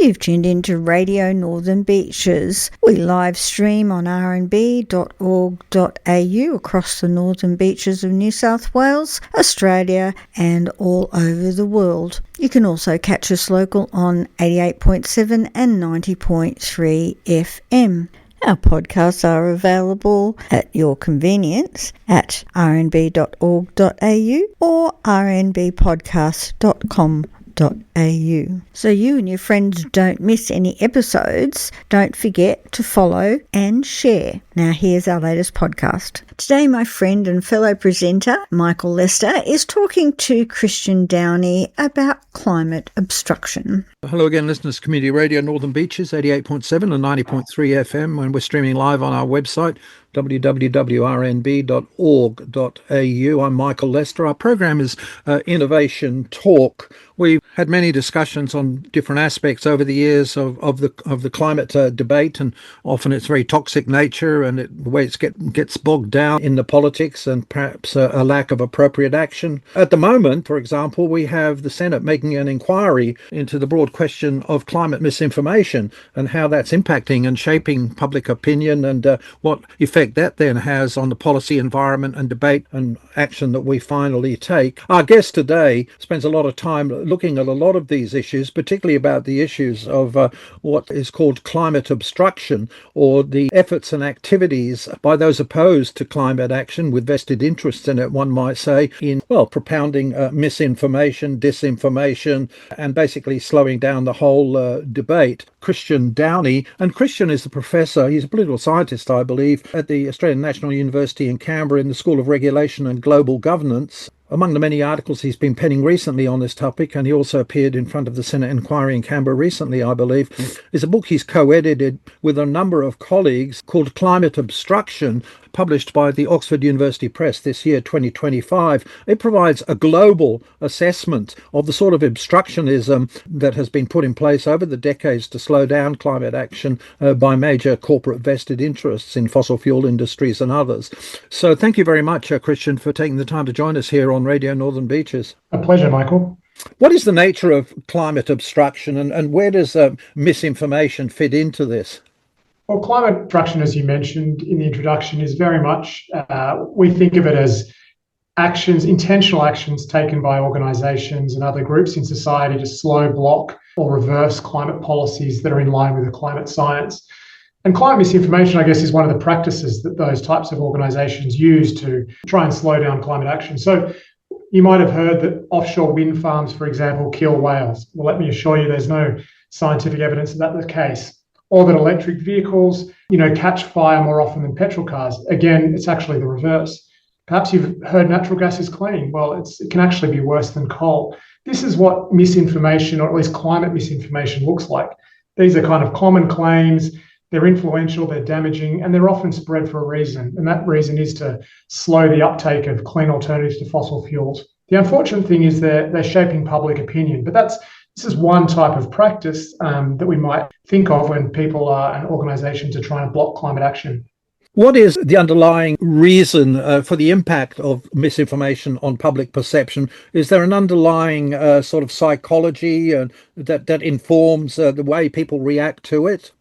You've tuned into Radio Northern Beaches. We live stream on rnb.org.au across the northern beaches of New South Wales, Australia and all over the world. You can also catch us local on 88.7 and 90.3 FM. Our podcasts are available at your convenience at rnb.org.au or rnbpodcast.com.au. So you and your friends don't miss any episodes. Don't forget to follow and share. Now here's our latest podcast. Today my friend and fellow presenter Michael Lester is talking to Christian Downie about climate obstruction. Hello again, listeners. Community Radio Northern Beaches, 88.7 and 90.3 FM, and we're streaming live on our website, www.rnb.org.au. I'm Michael Lester. Our program is Innovation Talk. We've had many discussions on different aspects over the years of the climate debate, and often its very toxic nature and the way it gets bogged down in the politics and perhaps a lack of appropriate action. At the moment, for example, we have the Senate making an inquiry into the broad question of climate misinformation and how that's impacting and shaping public opinion, and what effect that then has on the policy environment and debate and action that we finally take. Our guest today spends a lot of time looking at a lot of these issues, particularly about the issues of what is called climate obstruction, or the efforts and activities by those opposed to climate action with vested interests in it, one might say, in, propounding misinformation, disinformation, and basically slowing down the whole debate. Christian Downie, and Christian is the professor, he's a political scientist, I believe, at the Australian National University in Canberra in the School of Regulation and Global Governance. Among the many articles he's been penning recently on this topic, and he also appeared in front of the Senate inquiry in Canberra recently, I believe, is a book he's co-edited with a number of colleagues called Climate Obstruction, published by the Oxford University Press this year, 2025. It provides a global assessment of the sort of obstructionism that has been put in place over the decades to slow down climate action by major corporate vested interests in fossil fuel industries and others. So thank you very much, Christian, for taking the time to join us here on Radio Northern Beaches. A pleasure, Michael. What is the nature of climate obstruction, and where does misinformation fit into this? Well, climate obstruction, as you mentioned in the introduction, is very much, we think of it as actions, intentional actions taken by organisations and other groups in society to slow, block or reverse climate policies that are in line with the climate science. And climate misinformation, I guess, is one of the practices that those types of organisations use to try and slow down climate action. So you might have heard that offshore wind farms, for example, kill whales. Well, let me assure you there's no scientific evidence that that's the case. Or that electric vehicles, catch fire more often than petrol cars. Again, it's actually the reverse. Perhaps you've heard natural gas is clean. Well, it can actually be worse than coal. This is what misinformation, or at least climate misinformation, looks like. These are kind of common claims. They're influential, they're damaging, and they're often spread for a reason. And that reason is to slow the uptake of clean alternatives to fossil fuels. The unfortunate thing is they're shaping public opinion, but this is one type of practice that we might think of when people and organisations are trying to block climate action. What is the underlying reason for the impact of misinformation on public perception? Is there an underlying sort of psychology that informs the way people react to it?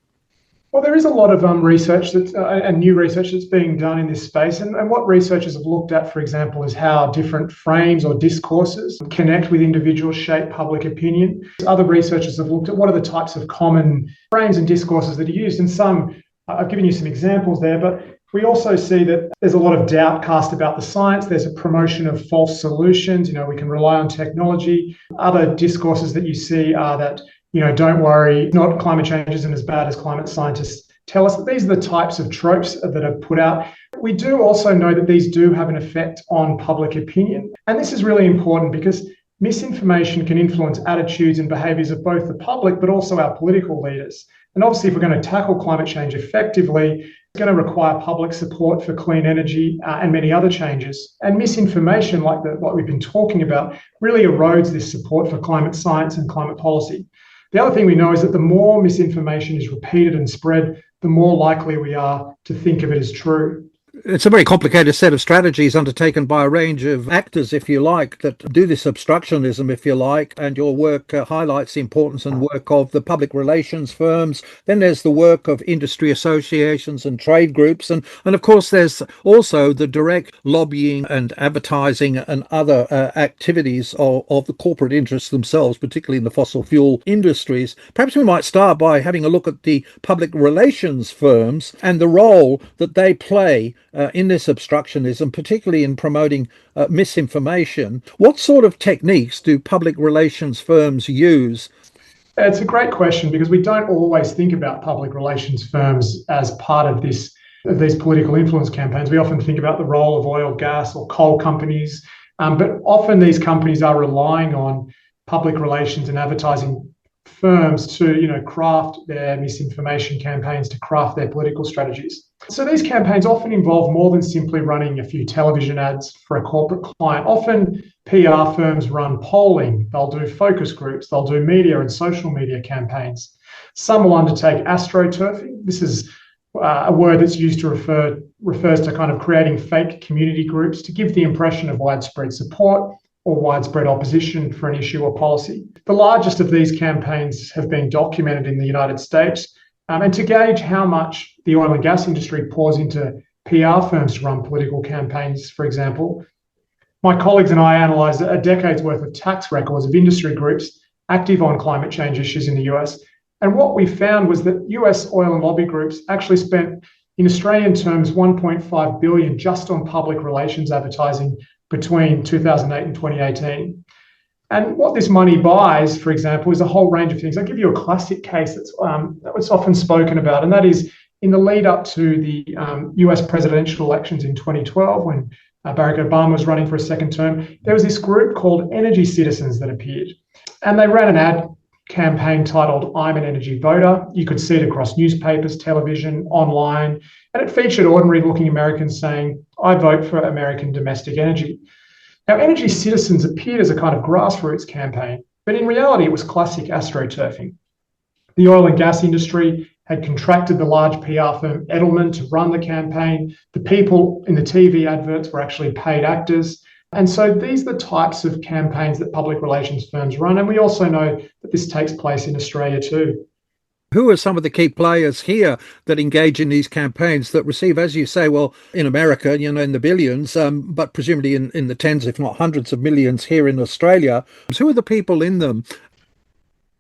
Well, there is a lot of research and new research that's being done in this space. And what researchers have looked at, for example, is how different frames or discourses connect with individuals, shape public opinion. Other researchers have looked at what are the types of common frames and discourses that are used. And some, I've given you some examples there, but we also see that there's a lot of doubt cast about the science. There's a promotion of false solutions. We can rely on technology. Other discourses that you see are that don't worry, climate change isn't as bad as climate scientists tell us. That these are the types of tropes that are put out. We do also know that these do have an effect on public opinion. And this is really important because misinformation can influence attitudes and behaviours of both the public, but also our political leaders. And obviously, if we're going to tackle climate change effectively, it's going to require public support for clean energy and many other changes. And misinformation, like what we've been talking about, really erodes this support for climate science and climate policy. The other thing we know is that the more misinformation is repeated and spread, the more likely we are to think of it as true. It's a very complicated set of strategies undertaken by a range of actors, if you like, that do this obstructionism, if you like, and your work highlights the importance and work of the public relations firms. Then there's the work of industry associations and trade groups. And of course, there's also the direct lobbying and advertising and other activities of the corporate interests themselves, particularly in the fossil fuel industries. Perhaps we might start by having a look at the public relations firms and the role that they play in this obstructionism, particularly in promoting misinformation. What sort of techniques do public relations firms use? It's a great question because we don't always think about public relations firms as part of these political influence campaigns. We often think about the role of oil, gas, or coal companies, but often these companies are relying on public relations and advertising firms to, craft their misinformation campaigns, to craft their political strategies. So these campaigns often involve more than simply running a few television ads for a corporate client. Often PR firms run polling, they'll do focus groups, they'll do media and social media campaigns. Some will undertake astroturfing. This is a word that's used to refers to kind of creating fake community groups to give the impression of widespread support or widespread opposition for an issue or policy. The largest of these campaigns have been documented in the United States. And to gauge how much the oil and gas industry pours into PR firms to run political campaigns, for example, my colleagues and I analysed a decade's worth of tax records of industry groups active on climate change issues in the US. And what we found was that US oil and lobby groups actually spent, in Australian terms, $1.5 billion just on public relations advertising between 2008 and 2018. And what this money buys, for example, is a whole range of things. I'll give you a classic case that's often spoken about, and that is in the lead up to the US presidential elections in 2012, when Barack Obama was running for a second term, there was this group called Energy Citizens that appeared. And they ran an ad campaign titled "I'm an Energy Voter." You could see it across newspapers, television, online, and it featured ordinary looking Americans saying, "I vote for American domestic energy." Now, Energy Citizens appeared as a kind of grassroots campaign, but in reality, it was classic astroturfing. The oil and gas industry had contracted the large PR firm Edelman to run the campaign. The people in the TV adverts were actually paid actors. And so these are the types of campaigns that public relations firms run. And we also know that this takes place in Australia too. Who are some of the key players here that engage in these campaigns that receive, as you say, well, in America, in the billions, but presumably in the tens, if not hundreds of millions here in Australia? Who are the people in them?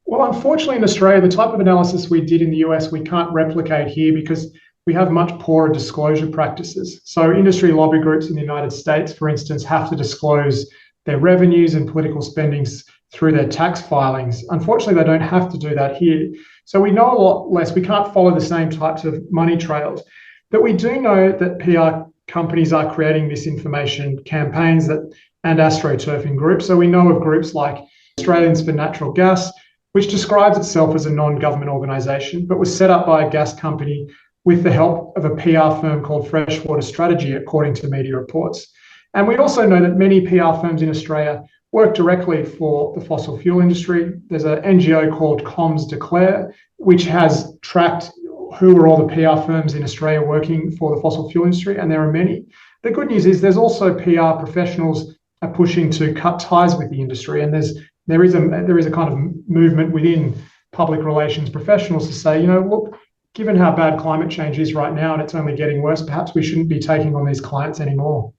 Well, unfortunately, in Australia, the type of analysis we did in the US, we can't replicate here because we have much poorer disclosure practices. So industry lobby groups in the United States, for instance, have to disclose their revenues and political spendings through their tax filings. Unfortunately, they don't have to do that here. So we know a lot less. We can't follow the same types of money trails. But we do know that PR companies are creating misinformation campaigns and astroturfing groups. So we know of groups like Australians for Natural Gas, which describes itself as a non-government organisation, but was set up by a gas company with the help of a PR firm called Freshwater Strategy, according to media reports. And we also know that many PR firms in Australia work directly for the fossil fuel industry. There's an NGO called Comms Declare, which has tracked who are all the PR firms in Australia working for the fossil fuel industry, and there are many. The good news is there's also PR professionals are pushing to cut ties with the industry, and there is a kind of movement within public relations professionals to say, look, given how bad climate change is right now and it's only getting worse, perhaps we shouldn't be taking on these clients anymore.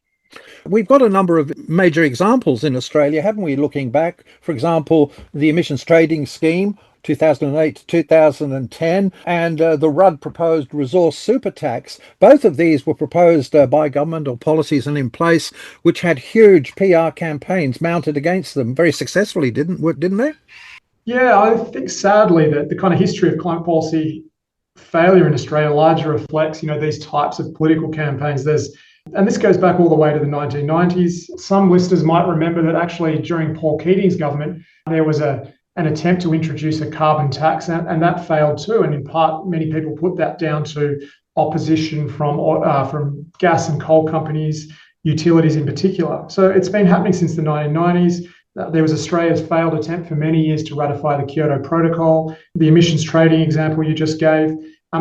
We've got a number of major examples in Australia, haven't we, looking back? For example, the emissions trading scheme, 2008 to 2010, and the Rudd proposed resource super tax. Both of these were proposed by government or policies and in place, which had huge PR campaigns mounted against them very successfully, didn't they? Yeah, I think sadly that the kind of history of climate policy failure in Australia largely reflects, these types of political campaigns. And this goes back all the way to the 1990s. Some listeners might remember that actually during Paul Keating's government, there was an attempt to introduce a carbon tax, and that failed too. And in part, many people put that down to opposition from gas and coal companies, utilities in particular. So it's been happening since the 1990s. There was Australia's failed attempt for many years to ratify the Kyoto Protocol, the emissions trading example you just gave.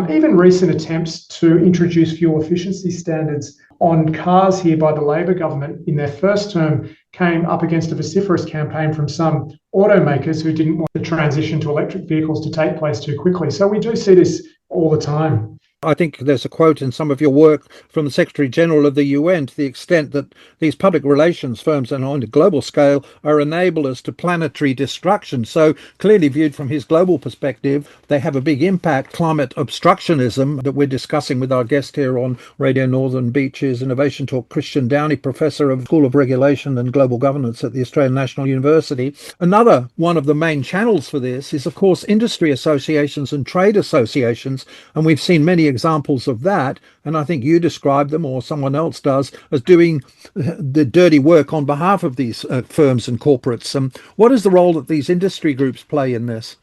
Even recent attempts to introduce fuel efficiency standards on cars here by the Labor government in their first term came up against a vociferous campaign from some automakers who didn't want the transition to electric vehicles to take place too quickly. So we do see this all the time. I think there's a quote in some of your work from the Secretary General of the UN to the extent that these public relations firms and on a global scale are enablers to planetary destruction. So clearly viewed from his global perspective, they have a big impact. Climate obstructionism that we're discussing with our guest here on Radio Northern Beaches Innovation Talk, Christian Downie, Professor of School of Regulation and Global Governance at the Australian National University. Another one of the main channels for this is, of course, industry associations and trade associations, and we've seen many examples of that, and I think you describe them, or someone else does, as doing the dirty work on behalf of these firms and corporates. What is the role that these industry groups play in this?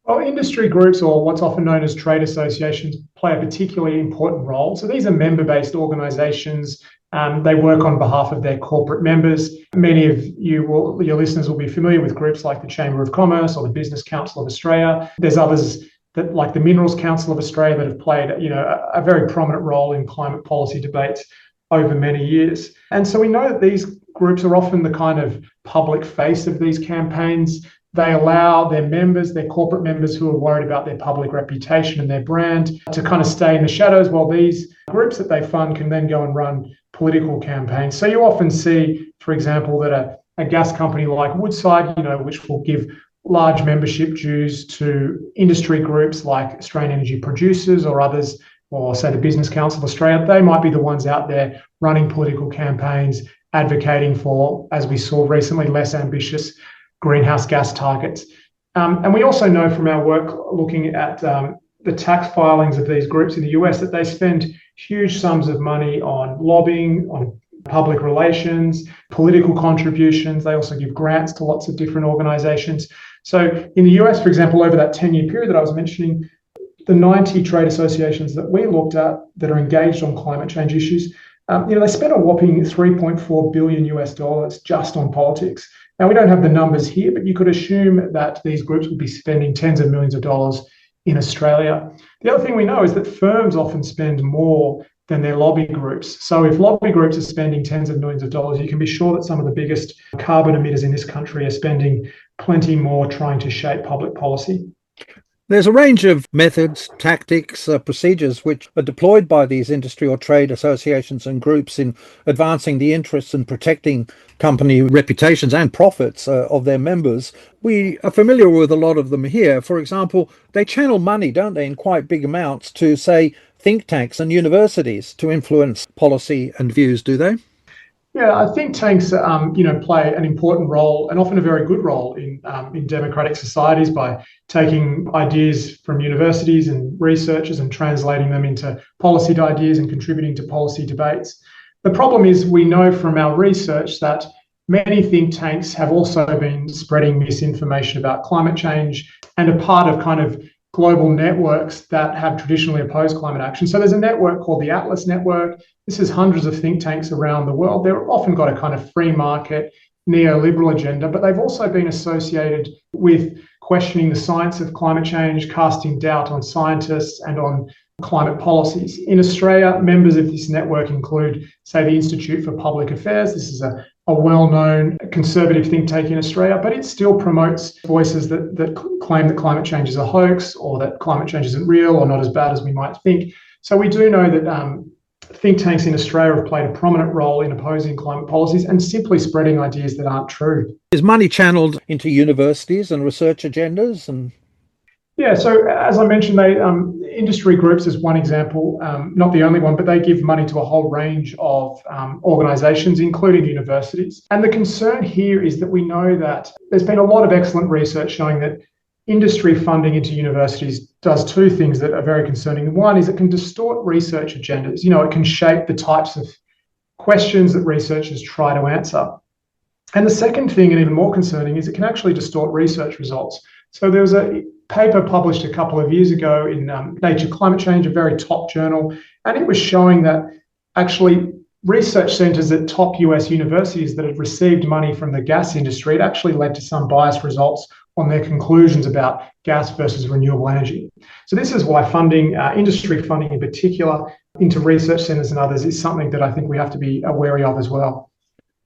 Well, industry groups, or what's often known as trade associations, play a particularly important role. So these are member-based organisations. They work on behalf of their corporate members. Many of your listeners will be familiar with groups like the Chamber of Commerce or the Business Council of Australia. There's others that, like the Minerals Council of Australia, that have played, a very prominent role in climate policy debates over many years. And so we know that these groups are often the kind of public face of these campaigns. They allow their members, their corporate members who are worried about their public reputation and their brand, to kind of stay in the shadows, while these groups that they fund can then go and run political campaigns. So you often see, for example, that a gas company like Woodside, which will give large membership dues to industry groups like Australian Energy Producers or others, or say the Business Council of Australia, they might be the ones out there running political campaigns, advocating for, as we saw recently, less ambitious greenhouse gas targets. And we also know from our work looking at the tax filings of these groups in the US that they spend huge sums of money on lobbying, on public relations, political contributions. They also give grants to lots of different organizations. So in the US, for example, over that 10-year period that I was mentioning, the 90 trade associations that we looked at that are engaged on climate change issues, they spent a whopping $3.4 billion US just on politics. Now, we don't have the numbers here, but you could assume that these groups would be spending tens of millions of dollars in Australia. The other thing we know is that firms often spend more than their lobby groups. So if lobby groups are spending tens of millions of dollars, you can be sure that some of the biggest carbon emitters in this country are spending plenty more trying to shape public policy. There's a range of methods, tactics, procedures which are deployed by these industry or trade associations and groups in advancing the interests and protecting company reputations and profits of their members. We are familiar with a lot of them here. For example, they channel money, don't they, in quite big amounts to, say, think tanks and universities to influence policy and views, do they? Yeah, I think tanks, play an important role, and often a very good role in democratic societies, by taking ideas from universities and researchers and translating them into policy ideas and contributing to policy debates. The problem is, we know from our research that many think tanks have also been spreading misinformation about climate change and are part of kind of global networks that have traditionally opposed climate action. So there's a network called the Atlas Network. This is hundreds of think tanks around the world. They've often got a kind of free market, neoliberal agenda, but they've also been associated with questioning the science of climate change, casting doubt on scientists and on climate policies. In Australia, members of this network include, say, the Institute for Public Affairs. This is a well-known conservative think tank in Australia, but it still promotes voices that claim that climate change is a hoax, or that climate change isn't real or not as bad as we might think. So we do know that think tanks in Australia have played a prominent role in opposing climate policies and simply spreading ideas that aren't true. Is money channeled into universities and research agendas? Yeah, so as I mentioned, industry groups is one example, not the only one, but they give money to a whole range of organisations, including universities. And the concern here is that we know that there's been a lot of excellent research showing that industry funding into universities does two things that are very concerning. One is it can distort research agendas. It can shape the types of questions that researchers try to answer. And the second thing, and even more concerning, is it can actually distort research results. So there was a paper published a couple of years ago in Nature Climate Change, a very top journal, and it was showing that actually research centres at top US universities that had received money from the gas industry, it actually led to some biased results on their conclusions about gas versus renewable energy. So this is why funding, industry funding in particular, into research centres and others is something that I think we have to be wary of as well.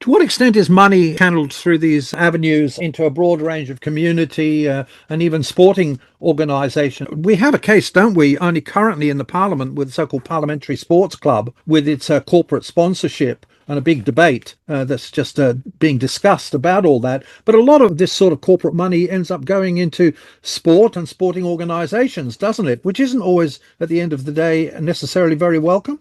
To what extent is money channeled through these avenues into a broad range of community and even sporting organisations? We have a case, don't we, only currently in the Parliament with the so-called Parliamentary Sports Club with its corporate sponsorship and a big debate that's just being discussed about all that. But a lot of this sort of corporate money ends up going into sport and sporting organisations, doesn't it? Which isn't always, at the end of the day, necessarily very welcome.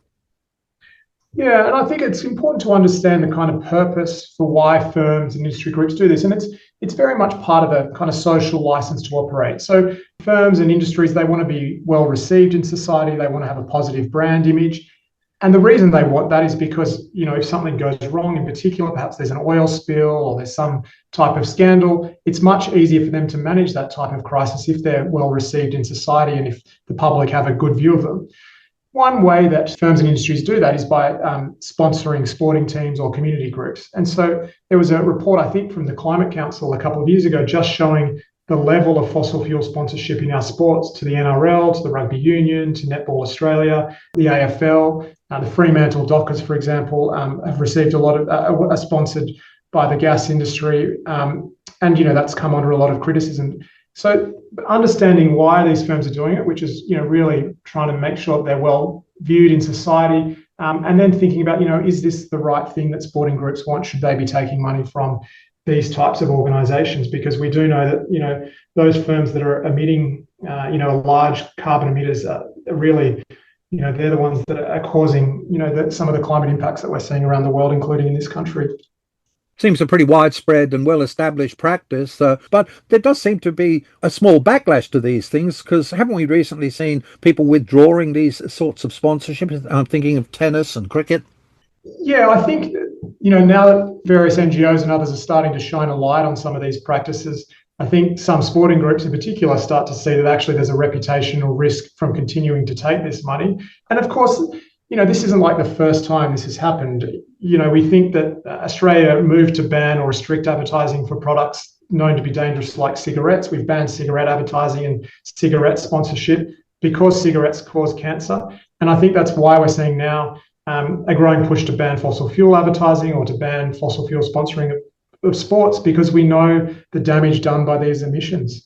Yeah, and I think it's important to understand the kind of purpose for why firms and industry groups do this. And it's very much part of a kind of social license to operate. So firms and industries, they want to be well received in society. They want to have a positive brand image. And the reason they want that is because, if something goes wrong in particular, perhaps there's an oil spill or there's some type of scandal, it's much easier for them to manage that type of crisis if they're well received in society and if the public have a good view of them. One way that firms and industries do that is by sponsoring sporting teams or community groups. And so there was a report, I think, from the Climate Council a couple of years ago just showing the level of fossil fuel sponsorship in our sports to the NRL, to the Rugby Union, to Netball Australia, the AFL. The Fremantle Dockers, for example, have received a lot of, are sponsored by the gas industry. And, that's come under a lot of criticism. So understanding why these firms are doing it, which is, really trying to make sure that they're well viewed in society, and then thinking about, is this the right thing that sporting groups want? Should they be taking money from these types of organisations? Because we do know that, those firms that are emitting, large carbon emitters are really, they're the ones that are causing, some of the climate impacts that we're seeing around the world, including in this country. Seems a pretty widespread and well-established practice, but there does seem to be a small backlash to these things, because haven't we recently seen people withdrawing these sorts of sponsorships? I'm thinking of tennis and cricket. Yeah, I think, now that various NGOs and others are starting to shine a light on some of these practices, I think some sporting groups in particular start to see that actually there's a reputational risk from continuing to take this money. And of course, this isn't like the first time this has happened. We think that Australia moved to ban or restrict advertising for products known to be dangerous like cigarettes. We've banned cigarette advertising and cigarette sponsorship because cigarettes cause cancer. And I think that's why we're seeing now a growing push to ban fossil fuel advertising or to ban fossil fuel sponsoring of sports, because we know the damage done by these emissions.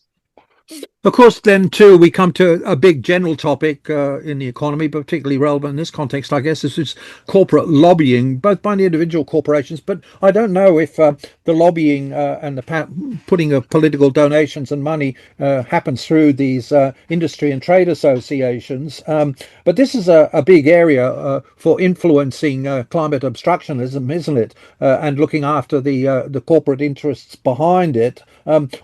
Of course, then, too, we come to a big general topic in the economy, but particularly relevant in this context, I guess, is corporate lobbying, both by the individual corporations. But I don't know if the lobbying and the putting of political donations and money happens through these industry and trade associations. But this is a big area for influencing climate obstructionism, isn't it? And looking after the corporate interests behind it.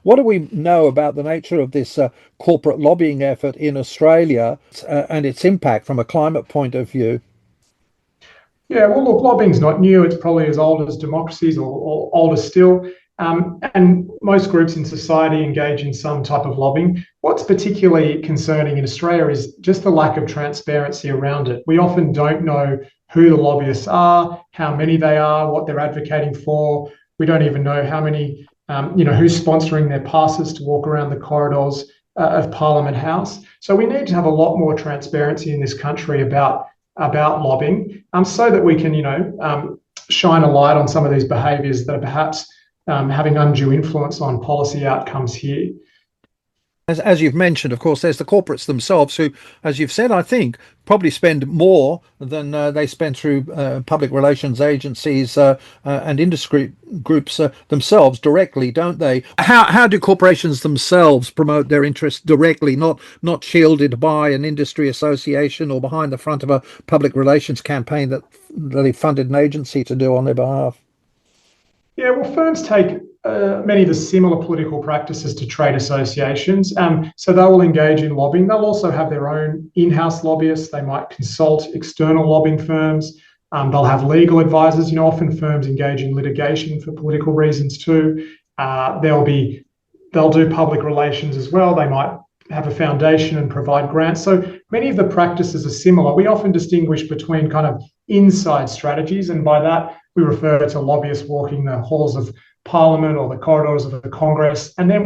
What do we know about the nature of this corporate lobbying effort in Australia and its impact from a climate point of view? Yeah, well, look, lobbying's not new. It's probably as old as democracies or older still. And most groups in society engage in some type of lobbying. What's particularly concerning in Australia is just the lack of transparency around it. We often don't know who the lobbyists are, how many they are, what they're advocating for. We don't even know how many, who's sponsoring their passes to walk around the corridors of Parliament House. So we need to have a lot more transparency in this country about lobbying, so that we can, shine a light on some of these behaviours that are perhaps having undue influence on policy outcomes here. As you've mentioned, of course, there's the corporates themselves who, as you've said, I think, probably spend more than they spend through public relations agencies and industry groups themselves directly, don't they? How do corporations themselves promote their interests directly, not shielded by an industry association or behind the front of a public relations campaign that they funded an agency to do on their behalf? Yeah, well, firms take many of the similar political practices to trade associations. So they will engage in lobbying. They'll also have their own in-house lobbyists. They might consult external lobbying firms. They'll have legal advisors. Often firms engage in litigation for political reasons too. They'll do public relations as well. They might have a foundation and provide grants. So many of the practices are similar. We often distinguish between kind of inside strategies, and by that we refer to lobbyists walking the halls of Parliament or the corridors of the Congress. And then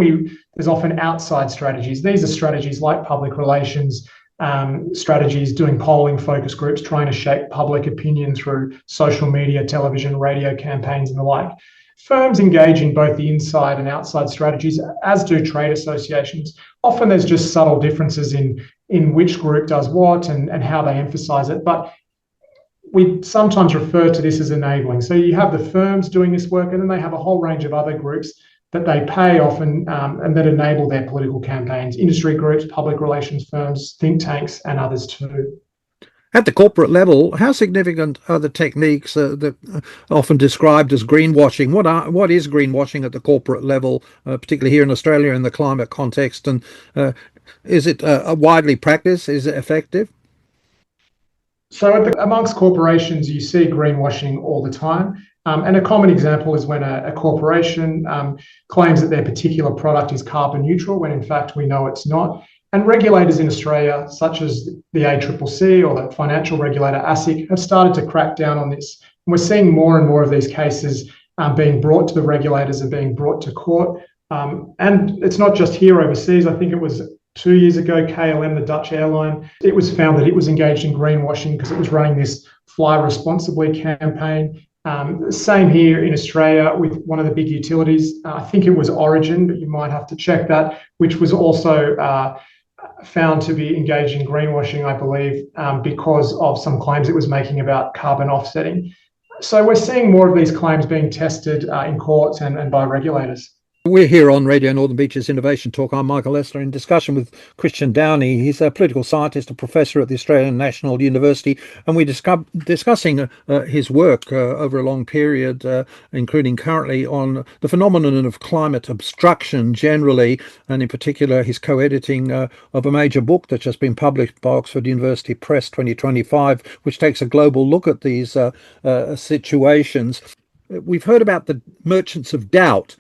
there's often outside strategies. These are strategies like public relations, strategies, doing polling, focus groups, trying to shape public opinion through social media, television, radio campaigns, and the like. Firms engage in both the inside and outside strategies, as do trade associations. Often there's just subtle differences in which group does what and how they emphasize it. But we sometimes refer to this as enabling. So you have the firms doing this work, and then they have a whole range of other groups that they pay often and that enable their political campaigns. Industry groups, public relations firms, think tanks, and others too. At the corporate level, how significant are the techniques that are often described as greenwashing? What is greenwashing at the corporate level, particularly here in Australia in the climate context? And is it widely practiced? Is it effective? So amongst corporations, you see greenwashing all the time. And a common example is when a corporation claims that their particular product is carbon neutral, when in fact we know it's not. And regulators in Australia, such as the ACCC or the financial regulator ASIC, have started to crack down on this. And we're seeing more and more of these cases being brought to the regulators and being brought to court. And it's not just here overseas. I think it was 2 years ago, KLM, the Dutch airline, it was found that it was engaged in greenwashing because it was running this Fly Responsibly campaign. Same here in Australia with one of the big utilities. I think it was Origin, but you might have to check that, which was also found to be engaged in greenwashing, I believe, because of some claims it was making about carbon offsetting. So we're seeing more of these claims being tested in courts and by regulators. We're here on Radio Northern Beaches Innovation Talk. I'm Michael Lester in discussion with Christian Downie. He's a political scientist, a professor at the Australian National University, and we're discussing his work over a long period, including currently on the phenomenon of climate obstruction generally, and in particular his co-editing of a major book that's just been published by Oxford University Press 2025, which takes a global look at these situations. We've heard about the merchants of doubt.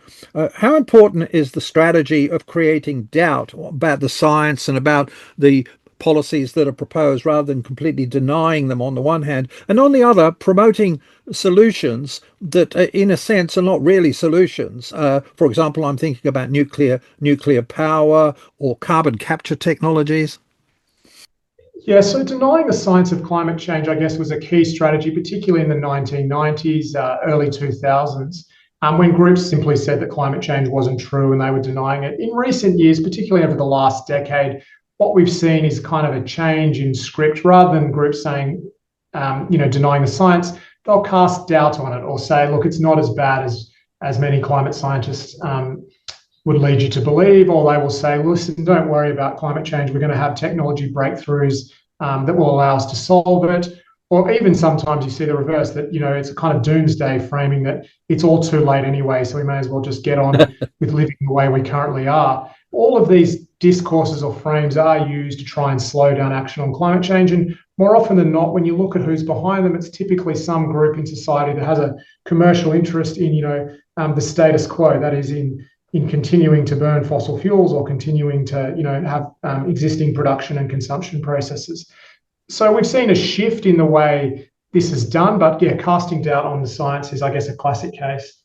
How important is the strategy of creating doubt about the science and about the policies that are proposed rather than completely denying them on the one hand, and on the other, promoting solutions that in a sense are not really solutions? For example, I'm thinking about nuclear power or carbon capture technologies. Yeah, so denying the science of climate change, I guess, was a key strategy, particularly in the 1990s, early 2000s, when groups simply said that climate change wasn't true and they were denying it. In recent years, particularly over the last decade, what we've seen is kind of a change in script. Rather than groups saying, denying the science, they'll cast doubt on it or say, look, it's not as bad as many climate scientists would lead you to believe, or they will say, listen, don't worry about climate change. We're going to have technology breakthroughs that will allow us to solve it. Or even sometimes you see the reverse, that, it's a kind of doomsday framing that it's all too late anyway, so we may as well just get on with living the way we currently are. All of these discourses or frames are used to try and slow down action on climate change. And more often than not, when you look at who's behind them, it's typically some group in society that has a commercial interest in, the status quo, that is in continuing to burn fossil fuels or continuing to, have existing production and consumption processes. So we've seen a shift in the way this is done, but yeah, casting doubt on the science is, I guess, a classic case.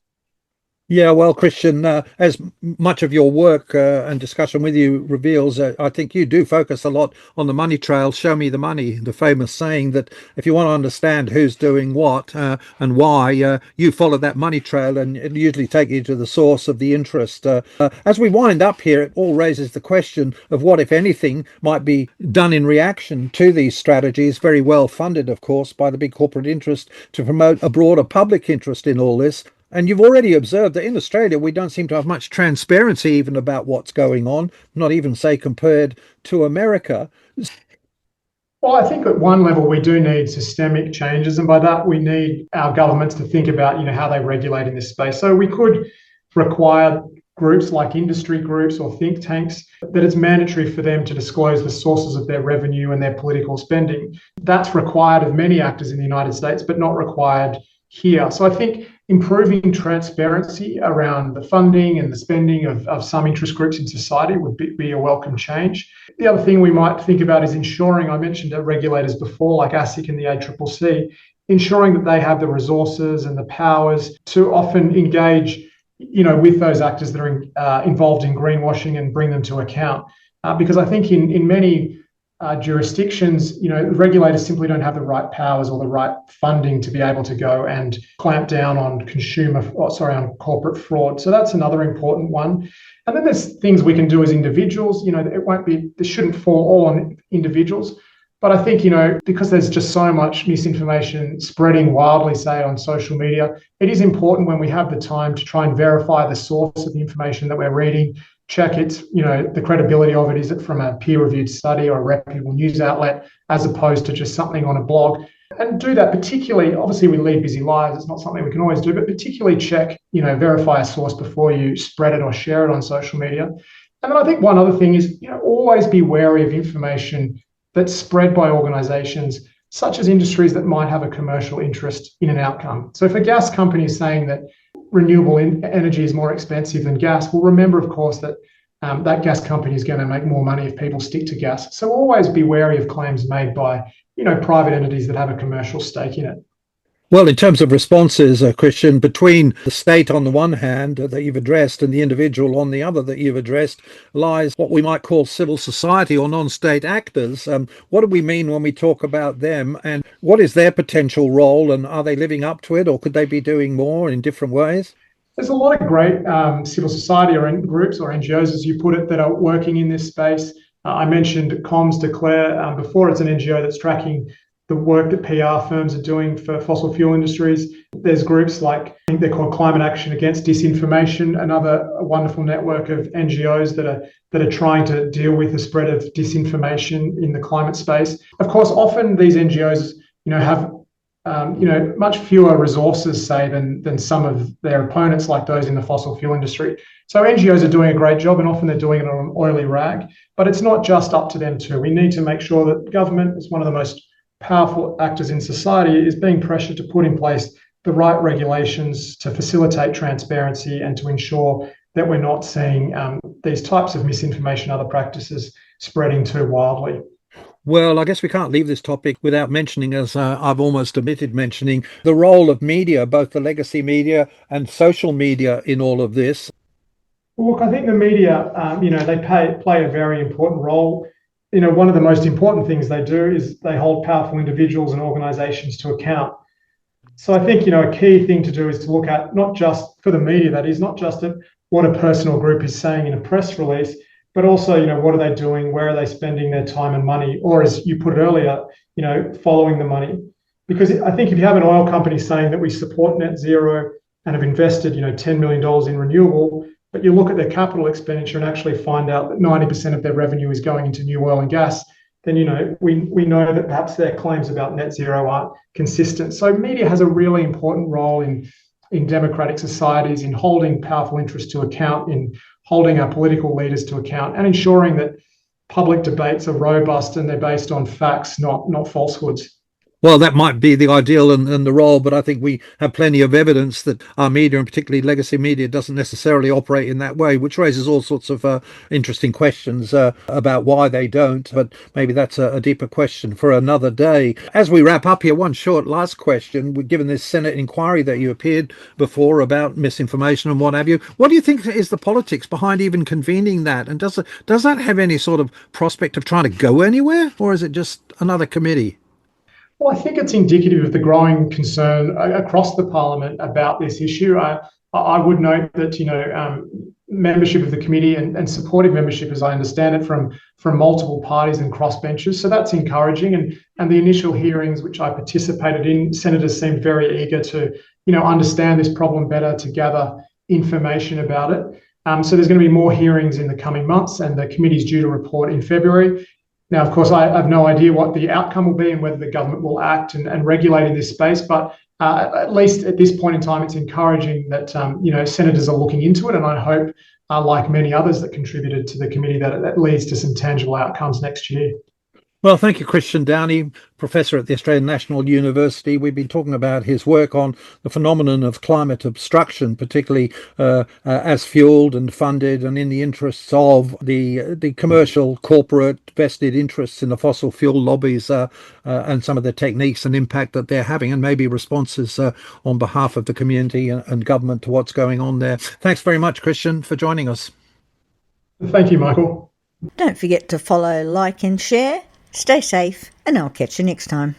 Yeah, well, Christian, as much of your work and discussion with you reveals, I think you do focus a lot on the money trail. Show me the money, the famous saying that if you want to understand who's doing what and why, you follow that money trail, and it usually takes you to the source of the interest. As we wind up here, it all raises the question of what, if anything, might be done in reaction to these strategies, very well funded, of course, by the big corporate interest, to promote a broader public interest in all this. And you've already observed that in Australia, we don't seem to have much transparency even about what's going on, not even, say, compared to America. Well, I think at one level we do need systemic changes, and by that we need our governments to think about, how they regulate in this space. So we could require groups like industry groups or think tanks that it's mandatory for them to disclose the sources of their revenue and their political spending. That's required of many actors in the United States, but not required here. So I think improving transparency around the funding and the spending of some interest groups in society would be a welcome change. The other thing we might think about is ensuring, I mentioned regulators before, like ASIC and the ACCC, ensuring that they have the resources and the powers to often engage with those actors that are involved in greenwashing and bring them to account. Because I think in many jurisdictions, regulators simply don't have the right powers or the right funding to be able to go and clamp down on on corporate fraud. So that's another important one. And then there's things we can do as individuals. This shouldn't fall all on individuals. But I think, because there's just so much misinformation spreading wildly, say, on social media, it is important when we have the time to try and verify the source of the information that we're reading, check its, the credibility of it. Is it from a peer-reviewed study or a reputable news outlet, as opposed to just something on a blog? And do that particularly, obviously we lead busy lives, it's not something we can always do, but particularly check, verify a source before you spread it or share it on social media. And then I think one other thing is, always be wary of information that's spread by organisations such as industries that might have a commercial interest in an outcome. So if a gas company is saying that renewable energy is more expensive than gas, well, remember, of course, that that gas company is going to make more money if people stick to gas. So always be wary of claims made by, private entities that have a commercial stake in it. Well, in terms of responses, Christian, between the state on the one hand that you've addressed and the individual on the other that you've addressed lies what we might call civil society or non-state actors. What do we mean when we talk about them, and what is their potential role, and are they living up to it, or could they be doing more in different ways? There's a lot of great civil society or groups or NGOs, as you put it, that are working in this space. I mentioned Comms Declare before. It's an NGO that's tracking the work that PR firms are doing for fossil fuel industries. There's groups like, I think they're called Climate Action Against Disinformation, another wonderful network of NGOs that are trying to deal with the spread of disinformation in the climate space. Of course, often these NGOs, have much fewer resources, say, than some of their opponents, like those in the fossil fuel industry. So NGOs are doing a great job, and often they're doing it on an oily rag. But it's not just up to them too. We need to make sure that government is one of the most powerful actors in society, is being pressured to put in place the right regulations to facilitate transparency and to ensure that we're not seeing these types of misinformation, other practices spreading too wildly. Well, I guess we can't leave this topic without mentioning, as I've almost omitted mentioning, the role of media, both the legacy media and social media in all of this. Well, look, I think the media, they play a very important role. One of the most important things they do is they hold powerful individuals and organisations to account. So I think, a key thing to do is to look at, not just for the media, that is, not just at what a person or group is saying in a press release, but also, what are they doing? Where are they spending their time and money? Or, as you put it earlier, following the money. Because I think if you have an oil company saying that we support net zero and have invested, $10 million in renewable, but you look at their capital expenditure and actually find out that 90% of their revenue is going into new oil and gas, then, we know that perhaps their claims about net zero aren't consistent. So media has a really important role in democratic societies, in holding powerful interests to account, in holding our political leaders to account, and ensuring that public debates are robust and they're based on facts, not falsehoods. Well, that might be the ideal and the role, but I think we have plenty of evidence that our media, and particularly legacy media, doesn't necessarily operate in that way, which raises all sorts of interesting questions about why they don't. But maybe that's a deeper question for another day. As we wrap up here, one short last question. Given this Senate inquiry that you appeared before about misinformation and what have you, what do you think is the politics behind even convening that? And does that have any sort of prospect of trying to go anywhere, or is it just another committee? Well, I think it's indicative of the growing concern across the Parliament about this issue. I would note that, membership of the committee and supportive membership, as I understand it, from multiple parties and crossbenchers. So that's encouraging. And the initial hearings, which I participated in, senators seemed very eager to, understand this problem better, to gather information about it. So there's going to be more hearings in the coming months, and the committee's due to report in February. Now, of course, I have no idea what the outcome will be and whether the government will act and regulate in this space, but at least at this point in time, it's encouraging that, senators are looking into it, and I hope, like many others that contributed to the committee, that it leads to some tangible outcomes next year. Well, thank you, Christian Downie, Professor at the Australian National University. We've been talking about his work on the phenomenon of climate obstruction, particularly as fuelled and funded and in the interests of the commercial, corporate, vested interests in the fossil fuel lobbies and some of the techniques and impact that they're having, and maybe responses on behalf of the community and government to what's going on there. Thanks very much, Christian, for joining us. Thank you, Michael. Don't forget to follow, like and share. Stay safe, and I'll catch you next time.